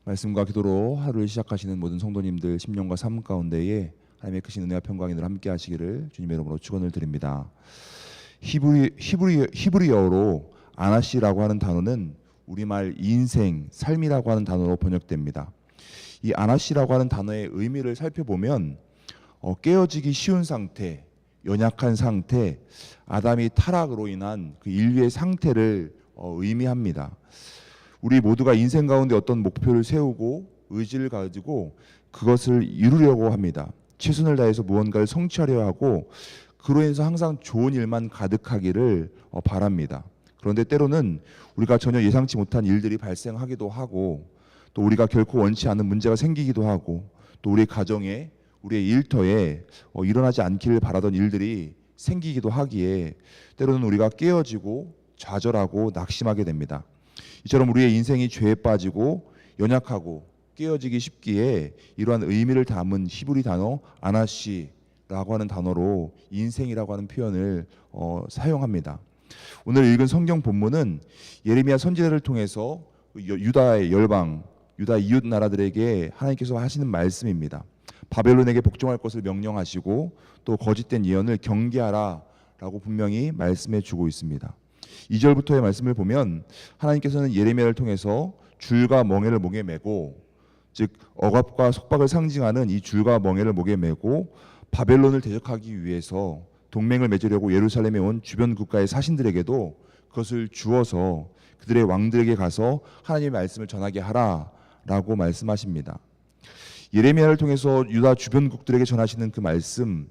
말씀과 기도로 하루를 시작하시는 모든 성도님들 심령과 삶 가운데에 하나님의 크신 은혜와 평강이 늘 함께 하시기를 주님의 이름으로 축원을 드립니다. 히브리어로 아나시라고 하는 단어는 우리말 인생, 삶이라고 하는 단어로 번역됩니다. 이 아나시라고 하는 단어의 의미를 살펴보면 깨어지기 쉬운 상태, 연약한 상태, 아담이 타락으로 인한 그 인류의 상태를 의미합니다. 우리 모두가 인생 가운데 어떤 목표를 세우고 의지를 가지고 그것을 이루려고 합니다. 최선을 다해서 무언가를 성취하려 하고 그로 인해서 항상 좋은 일만 가득하기를 바랍니다. 그런데 때로는 우리가 전혀 예상치 못한 일들이 발생하기도 하고 또 우리가 결코 원치 않은 문제가 생기기도 하고 또 우리 가정에 우리의 일터에 일어나지 않기를 바라던 일들이 생기기도 하기에 때로는 우리가 깨어지고 좌절하고 낙심하게 됩니다. 이처럼 우리의 인생이 죄에 빠지고 연약하고 깨어지기 쉽기에 이러한 의미를 담은 히브리 단어 아나시라고 하는 단어로 인생이라고 하는 표현을 사용합니다. 오늘 읽은 성경 본문은 예레미야 선지자를 통해서 유다의 열방, 유다 이웃 나라들에게 하나님께서 하시는 말씀입니다. 바벨론에게 복종할 것을 명령하시고 또 거짓된 예언을 경계하라라고 분명히 말씀해 주고 있습니다. 2절부터의 말씀을 보면 하나님께서는 예레미야를 통해서 줄과 멍에를 목에 메고, 즉 억압과 속박을 상징하는 이 줄과 멍에를 목에 메고 바벨론을 대적하기 위해서 동맹을 맺으려고 예루살렘에 온 주변 국가의 사신들에게도 그것을 주어서 그들의 왕들에게 가서 하나님의 말씀을 전하게 하라라고 말씀하십니다. 예레미야를 통해서 유다 주변국들에게 전하시는 그 말씀,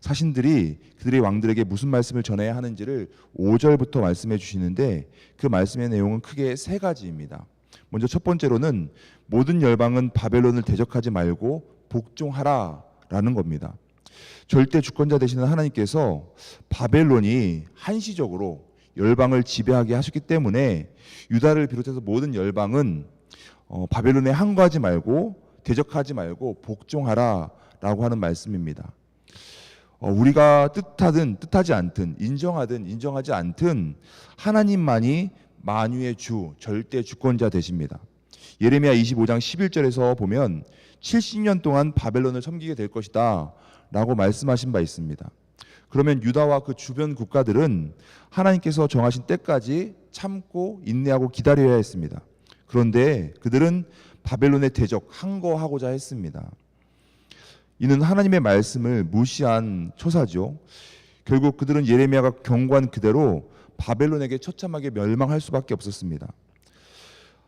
사신들이 그들의 왕들에게 무슨 말씀을 전해야 하는지를 5절부터 말씀해 주시는데 그 말씀의 내용은 크게 세 가지입니다. 먼저 첫 번째로는 모든 열방은 바벨론을 대적하지 말고 복종하라라는 겁니다. 절대 주권자 되시는 하나님께서 바벨론이 한시적으로 열방을 지배하게 하셨기 때문에 유다를 비롯해서 모든 열방은 바벨론에 항거하지 말고 대적하지 말고 복종하라라고 하는 말씀입니다. 우리가 뜻하든 뜻하지 않든 인정하든 인정하지 않든 하나님만이 만유의 주, 절대 주권자 되십니다. 예레미야 25장 11절에서 보면 70년 동안 바벨론을 섬기게 될 것이다 라고 말씀하신 바 있습니다. 그러면 유다와 그 주변 국가들은 하나님께서 정하신 때까지 참고 인내하고 기다려야 했습니다. 그런데 그들은 바벨론의 대적, 항거하고자 했습니다. 이는 하나님의 말씀을 무시한 초사죠. 결국 그들은 예레미야가 경고한 그대로 바벨론에게 처참하게 멸망할 수밖에 없었습니다.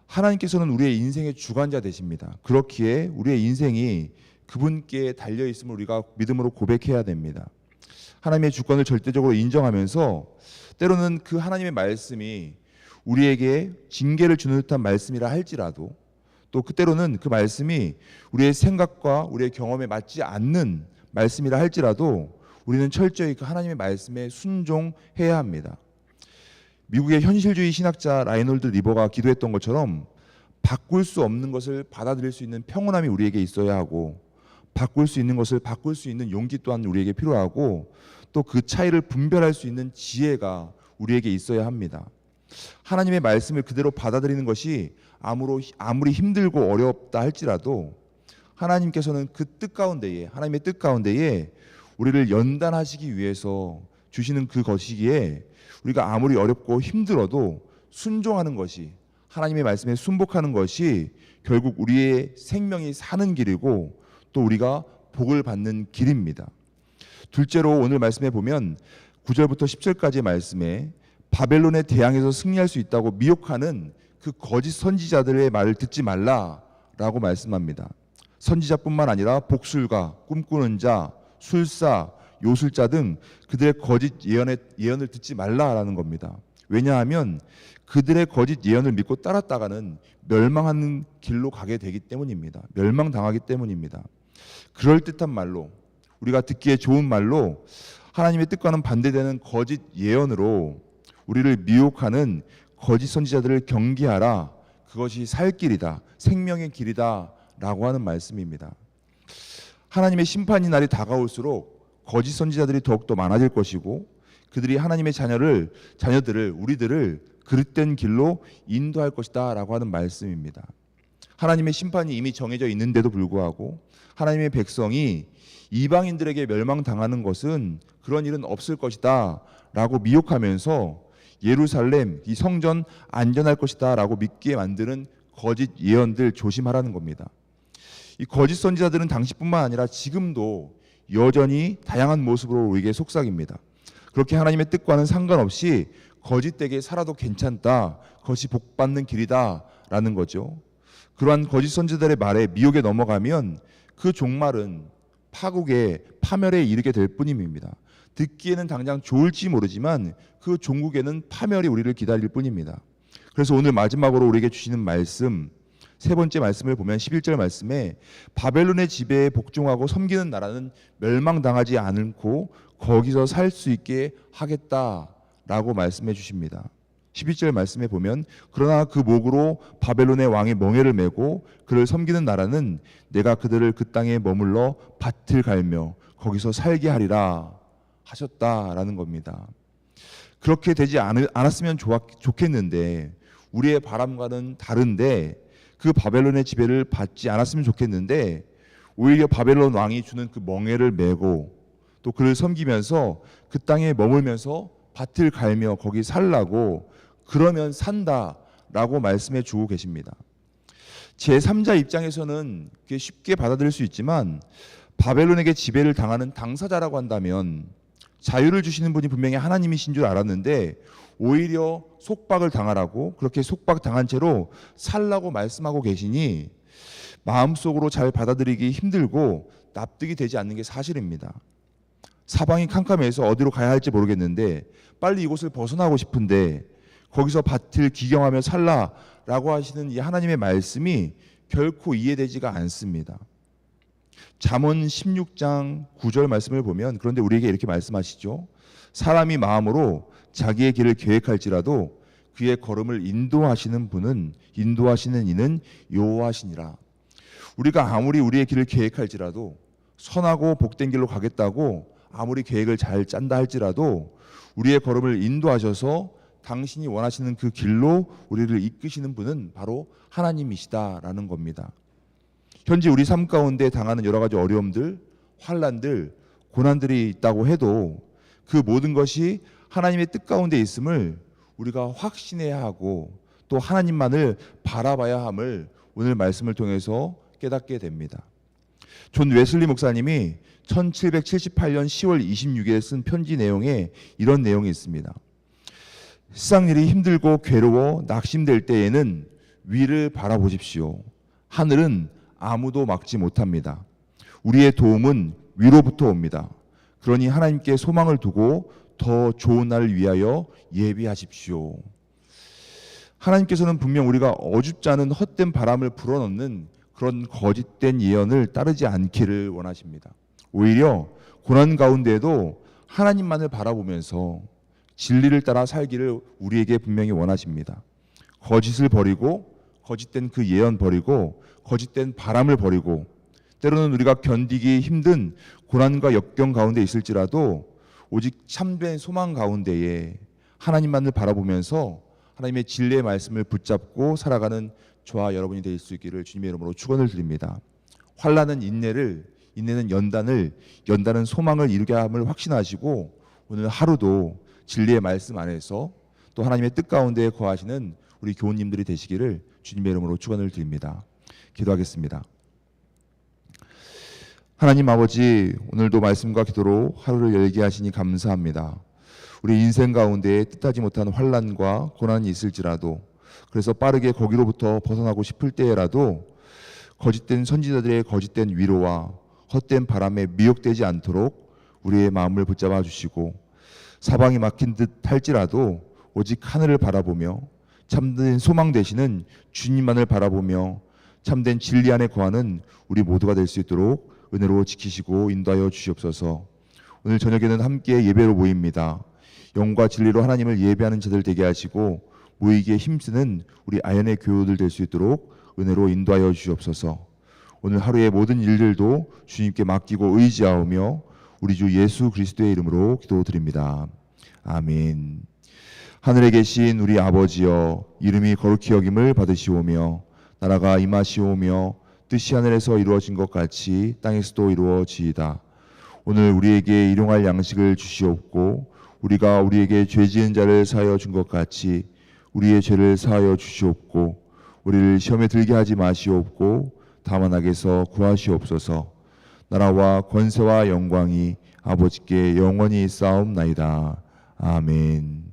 하나님께서는 우리의 인생의 주관자 되십니다. 그렇기에 우리의 인생이 그분께 달려 있음을 우리가 믿음으로 고백해야 됩니다. 하나님의 주권을 절대적으로 인정하면서 때로는 그 하나님의 말씀이 우리에게 징계를 주는 듯한 말씀이라 할지라도 또 그때로는 그 말씀이 우리의 생각과 우리의 경험에 맞지 않는 말씀이라 할지라도 우리는 철저히 그 하나님의 말씀에 순종해야 합니다. 미국의 현실주의 신학자 라이놀드 리버가 기도했던 것처럼 바꿀 수 없는 것을 받아들일 수 있는 평온함이 우리에게 있어야 하고 바꿀 수 있는 것을 바꿀 수 있는 용기 또한 우리에게 필요하고 또 그 차이를 분별할 수 있는 지혜가 우리에게 있어야 합니다. 하나님의 말씀을 그대로 받아들이는 것이 아무리 힘들고 어렵다 할지라도 하나님께서는 그 뜻 가운데에 하나님의 뜻 가운데에 우리를 연단하시기 위해서 주시는 그 것이기에 우리가 아무리 어렵고 힘들어도 순종하는 것이 하나님의 말씀에 순복하는 것이 결국 우리의 생명이 사는 길이고 또 우리가 복을 받는 길입니다. 둘째로 오늘 말씀에 보면 9절부터 10절까지의 말씀에 바벨론에 대항해서 승리할 수 있다고 미혹하는 그 거짓 선지자들의 말을 듣지 말라라고 말씀합니다. 선지자뿐만 아니라 복술가, 꿈꾸는 자, 술사, 요술자 등 그들의 거짓 예언을 듣지 말라라는 겁니다. 왜냐하면 그들의 거짓 예언을 믿고 따랐다가는 멸망하는 길로 가게 되기 때문입니다. 멸망당하기 때문입니다. 그럴듯한 말로 우리가 듣기에 좋은 말로 하나님의 뜻과는 반대되는 거짓 예언으로 우리를 미혹하는 거짓 선지자들을 경계하라. 그것이 살 길이다. 생명의 길이다. 라고 하는 말씀입니다. 하나님의 심판이 날이 다가올수록 거짓 선지자들이 더욱더 많아질 것이고 그들이 하나님의 자녀들을 우리들을 그릇된 길로 인도할 것이다 라고 하는 말씀입니다. 하나님의 심판이 이미 정해져 있는데도 불구하고 하나님의 백성이 이방인들에게 멸망당하는 것은 그런 일은 없을 것이다 라고 미혹하면서 예루살렘, 이 성전 안전할 것이다 라고 믿게 만드는 거짓 예언들 조심하라는 겁니다. 이 거짓 선지자들은 당시뿐만 아니라 지금도 여전히 다양한 모습으로 우리에게 속삭입니다. 그렇게 하나님의 뜻과는 상관없이 거짓되게 살아도 괜찮다, 그것이 복받는 길이다 라는 거죠. 그러한 거짓 선지자들의 말에 미혹에 넘어가면 그 종말은 파국에 파멸에 이르게 될 뿐입니다. 듣기에는 당장 좋을지 모르지만 그 종국에는 파멸이 우리를 기다릴 뿐입니다. 그래서 오늘 마지막으로 우리에게 주시는 말씀, 세 번째 말씀을 보면 11절 말씀에 바벨론의 지배에 복종하고 섬기는 나라는 멸망당하지 않고 거기서 살 수 있게 하겠다라고 말씀해 주십니다. 12절 말씀에 보면 그러나 그 목으로 바벨론의 왕의 멍에를 메고 그를 섬기는 나라는 내가 그들을 그 땅에 머물러 밭을 갈며 거기서 살게 하리라 하셨다라는 겁니다. 그렇게 되지 않았으면 좋겠는데, 우리의 바람과는 다른데, 그 바벨론의 지배를 받지 않았으면 좋겠는데 오히려 바벨론 왕이 주는 그 멍에를 메고 또 그를 섬기면서 그 땅에 머물면서 밭을 갈며 거기 살라고, 그러면 산다라고 말씀해 주고 계십니다. 제3자 입장에서는 그게 쉽게 받아들일 수 있지만 바벨론에게 지배를 당하는 당사자라고 한다면 자유를 주시는 분이 분명히 하나님이신 줄 알았는데 오히려 속박을 당하라고, 그렇게 속박당한 채로 살라고 말씀하고 계시니 마음속으로 잘 받아들이기 힘들고 납득이 되지 않는 게 사실입니다. 사방이 캄캄해서 어디로 가야 할지 모르겠는데 빨리 이곳을 벗어나고 싶은데 거기서 밭을 기경하며 살라라고 하시는 이 하나님의 말씀이 결코 이해되지가 않습니다. 잠언 16장 9절 말씀을 보면 그런데 우리에게 이렇게 말씀하시죠. 사람이 마음으로 자기의 길을 계획할지라도 그의 걸음을 인도하시는 이는 여호와시니라. 우리가 아무리 우리의 길을 계획할지라도, 선하고 복된 길로 가겠다고 아무리 계획을 잘 짠다 할지라도 우리의 걸음을 인도하셔서 당신이 원하시는 그 길로 우리를 이끄시는 분은 바로 하나님이시다라는 겁니다. 현재 우리 삶 가운데 당하는 여러 가지 어려움들, 환난들, 고난들이 있다고 해도 그 모든 것이 하나님의 뜻 가운데 있음을 우리가 확신해야 하고 또 하나님만을 바라봐야 함을 오늘 말씀을 통해서 깨닫게 됩니다. 존 웨슬리 목사님이 1778년 10월 26일에 쓴 편지 내용에 이런 내용이 있습니다. 세상 일이 힘들고 괴로워 낙심될 때에는 위를 바라보십시오. 하늘은 아무도 막지 못합니다. 우리의 도움은 위로부터 옵니다. 그러니 하나님께 소망을 두고 더 좋은 날을 위하여 예비하십시오. 하나님께서는 분명 우리가 어줍지 않은 헛된 바람을 불어넣는 그런 거짓된 예언을 따르지 않기를 원하십니다. 오히려 고난 가운데에도 하나님만을 바라보면서 진리를 따라 살기를 우리에게 분명히 원하십니다. 거짓을 버리고, 거짓된 그 예언 버리고, 거짓된 바람을 버리고, 때로는 우리가 견디기 힘든 고난과 역경 가운데 있을지라도 오직 참된 소망 가운데에 하나님만을 바라보면서 하나님의 진리의 말씀을 붙잡고 살아가는 저와 여러분이 될 수 있기를 주님의 이름으로 축원을 드립니다. 환난은 인내는 연단은 소망을 이루게 함을 확신하시고 오늘 하루도 진리의 말씀 안에서 또 하나님의 뜻 가운데 거하시는 우리 교우님들이 되시기를 주님의 이름으로 축원을 드립니다. 기도하겠습니다. 하나님 아버지, 오늘도 말씀과 기도로 하루를 열게 하시니 감사합니다. 우리 인생 가운데 뜻하지 못한 환난과 고난이 있을지라도, 그래서 빠르게 거기로부터 벗어나고 싶을 때라도 거짓된 선지자들의 거짓된 위로와 헛된 바람에 미혹되지 않도록 우리의 마음을 붙잡아 주시고, 사방이 막힌 듯 할지라도 오직 하늘을 바라보며 참된 소망 되시는 주님만을 바라보며 참된 진리 안에 거하는 우리 모두가 될 수 있도록 은혜로 지키시고 인도하여 주시옵소서. 오늘 저녁에는 함께 예배로 모입니다. 영과 진리로 하나님을 예배하는 자들 되게 하시고 모이기에 힘쓰는 우리 아연의 교우들 될 수 있도록 은혜로 인도하여 주시옵소서. 오늘 하루의 모든 일들도 주님께 맡기고 의지하오며 우리 주 예수 그리스도의 이름으로 기도드립니다. 아멘. 하늘에 계신 우리 아버지여, 이름이 거룩히 여김을 받으시오며 나라가 임하시오며 뜻이 하늘에서 이루어진 것 같이 땅에서도 이루어지이다. 오늘 우리에게 일용할 양식을 주시옵고 우리가 우리에게 죄 지은 자를 사하여 준 것 같이 우리의 죄를 사하여 주시옵고 우리를 시험에 들게 하지 마시옵고 다만 악에서 구하시옵소서. 나라와 권세와 영광이 아버지께 영원히 쌓옵나이다. 아멘.